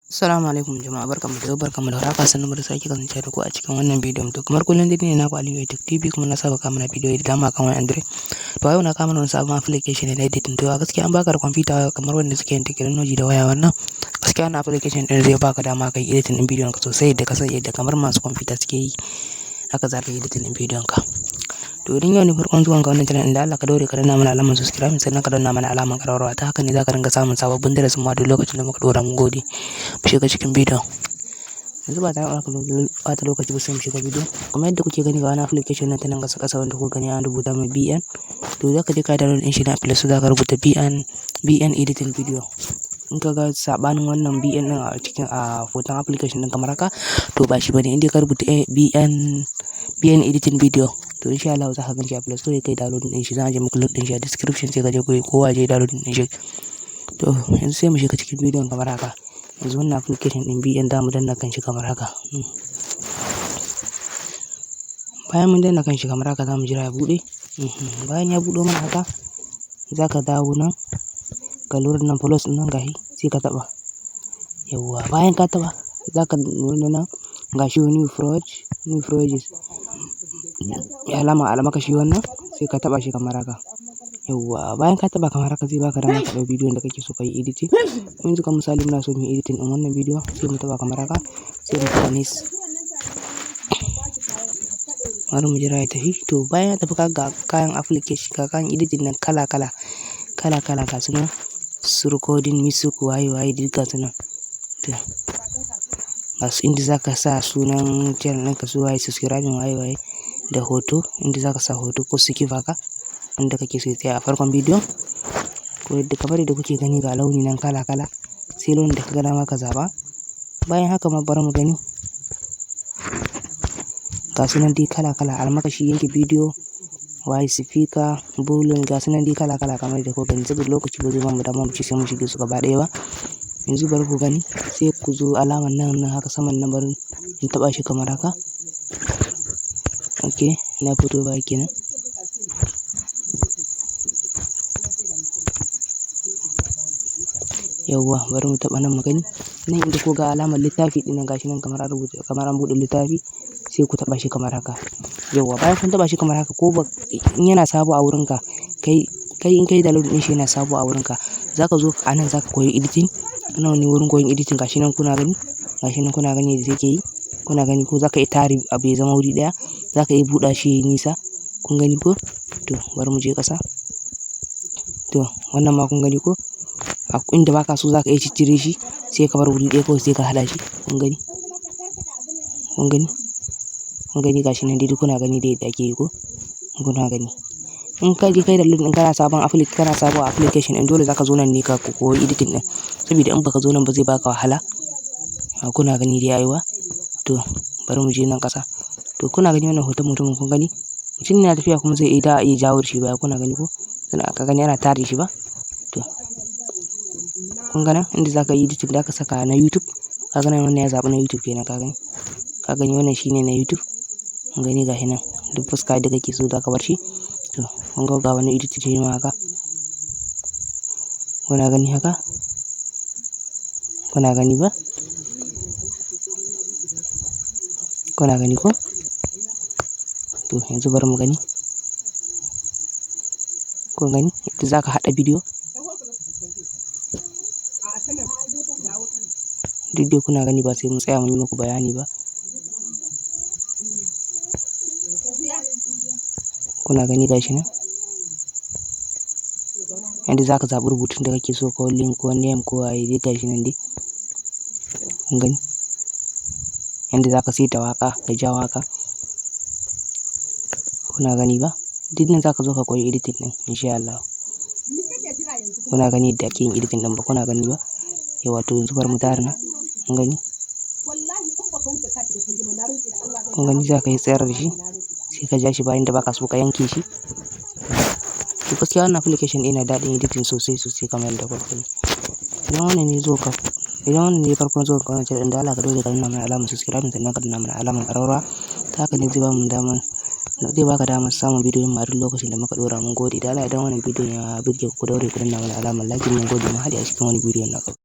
Assalamu alaikum jama'a, barkanmu da warhaka, sannunmu da sake kasance da ku a cikin wannan bidiyon. To kamar kullum dai ne naku Aliyu Tech TV, kuma na saba kawo mana bidiyo da dama kan wani Android. To a yau na kawo mana wani sabon application na editing. To a gaskiya an baka da kwamfuta kamar wanda suke yin technology da waya wannan. Gaskiya wannan application din zai baka dama kai editing din bidiyon ka sosai yadda ka san yadda kamar masu kwamfuta suke yi. Haka za ka yi editing din bidiyon ka. To idan yau ne farkon zuwan ka wannan channel, inda Allah ka daure ka danna mana alamar subscribe, sannan ka danna mana alamar ƙararrawa, ta haka ne za ka dinga samun sababbin darasin mu a duk lokacin da muka dora. Mun gode. Mu shiga cikin bidiyon. Yanzu ba tare da ɓata lokaci ba, sai mu shiga bidiyon. Kamar yadda kuke gani ga wani application nan ta nan ƙasa wanda kuka gani an rubuta mai BN. To za ka je ka download din shi na Play Store, za ka rubuta BN editing video. In ka ga sabanin wannan BN din a cikin hoton application din kamar haka, to ba shi bane. Inda ka rubuta BN editing video, to insha Allah za ka ganshi a Play Store, kai download din shi. Za a je muku link din shi a description, sai ka je kowa je download din shi. To yanzu sai mu shiga cikin bidiyon kamar haka. Yanzu wannan application din BN da mu danna kan shi kamar haka. Bayan mun danna kan shi kamar haka, za mu jira ya bude. Bayan ya buɗo mana haka, za ka dawo nan ka lura nan plus din nan gashi, sai ka taba. Yawwa, bayan ka taba za ka lura nan gashi new project, ya alama kashi wannan, sai ka taba shi kamar haka. Yawwa, bayan ka taba kamar haka, zai baka dama ka ɗau bidiyon da kake so ka yi editing. Yanzu kan misali muna so mu yi editing din wannan bidiyo, sai mu taba kamar haka, sai mu taba next. Bari mu jira ya tafi. To bayan ya tafi, ga kayan application, ga kayan editing nan kala ga su nan, su recording, music, waye duk ga su nan. To ga su inda za ka sa sunan channel ɗinka, su waye, subscribing, waye da hoto, inda za ka sa hoto ko skip haka inda kake so ya tsaya a farkon bidiyon. Ko yadda kamar yadda kuke gani, ga launi nan kala sai launin da ka ga dama ka zaba. Bayan haka ma bari mu gani, ga su nan dai kala almakashi, yanke bidiyo, waye, speaker, volume, ga su nan dai kala kamar yadda kuka gani. Saboda lokaci ba zai ba mu dama mu ci sai mu shige su gaba ɗaya ba. Yanzu bari ku gani, sai ku zo alamar nan haka saman nan, bari in taba shi kamar haka. Okay, na fito ba kenan. Yawwa, bari mu taba nan mu gani. Nan inda ko ga alamar littafi din nan, gashi nan kamar an rubuta, kamar an bude littafi, sai ku taba shi kamar haka. Yawwa, bayan kun taba shi kamar haka, ko ba in yana sabo a wurinka, kai in kai download din shi yana sabo a wurinka, zaka zo a nan zaka koyi editing. Nan ne wurin koyon editing, gashi nan kuna gani yadda take yi. Kuna gani ko zaka yi tari abu ya zama wuri daya, zaka yi buɗa shi nisa. Kun gani ko? To bari mu je ƙasa. To wannan ma kun gani ko? Inda baka so zaka iya ciccire shi, sai ka bar wuri ɗaya kawai, sai ka hada shi. Kun gani gashi nan dai kuna gani da yadda ake yi ko? Kuna gani. In ka je kai da link din, kana sabon application din, dole zaka zo nan ne ka koyi editing din. Saboda in baka zo nan ba zai baka wahala. Kuna gani dai aiwa. To bari mu je nan ƙasa. To kuna gani wannan hoton mutumin, kun gani? Mutum yana tafiya kuma zai iya jawo shi baya. Kuna gani ko? Sannan aka gani ana tare shi ba? To kun gani inda zaka yi editing, da ka saka na YouTube. Ka gani wannan ya zaɓi na YouTube kenan. Ka gani wannan shine na YouTube. Kun gani gashi nan, duk fuska da kake so zaka bar shi. To kun ga wani editing shi ma haka. Kuna gani haka? Kuna gani ba? Kuna gani ko? To yanzu bari mu gani. Kun gani yadda zaka haɗa bidiyo? Duk dai kuna gani, ba sai mun tsaya mun yi muku bayani ba. Kuna gani gashi nan yadda zaka zaɓi rubutun da kake so, ko link ko name ko waye, dai gashi nan dai. Kun gani yadda zaka saita waka da ja waka. Kuna gani ba? Duk nan zaka zo ka koyi editing din insha Allah. Kuna gani yadda ake yin editing din ba? Kuna gani ba? Yawa, to yanzu bari mu tare nan. Kun gani zaka yi tsayar da shi, sai ka ja shi bayan da baka so ka yanke shi. To gaskiya wannan application yana daɗin editing sosai kamar yadda kuka gani. Idan wannan ne farkon zuwa ka wannan channel, da Allah ka dole ka danna mana alamar subscribe, sannan ka danna mana alamar ƙararrawa. Ta haka ne zai baka damar samun bidiyon mu a duk lokacin da muka dora. Mun gode. Da Allah, idan wannan bidiyon ya burge ku, daure ku danna mana alamar like. Mun gode. Mu haɗu a cikin wani bidiyon na gaba.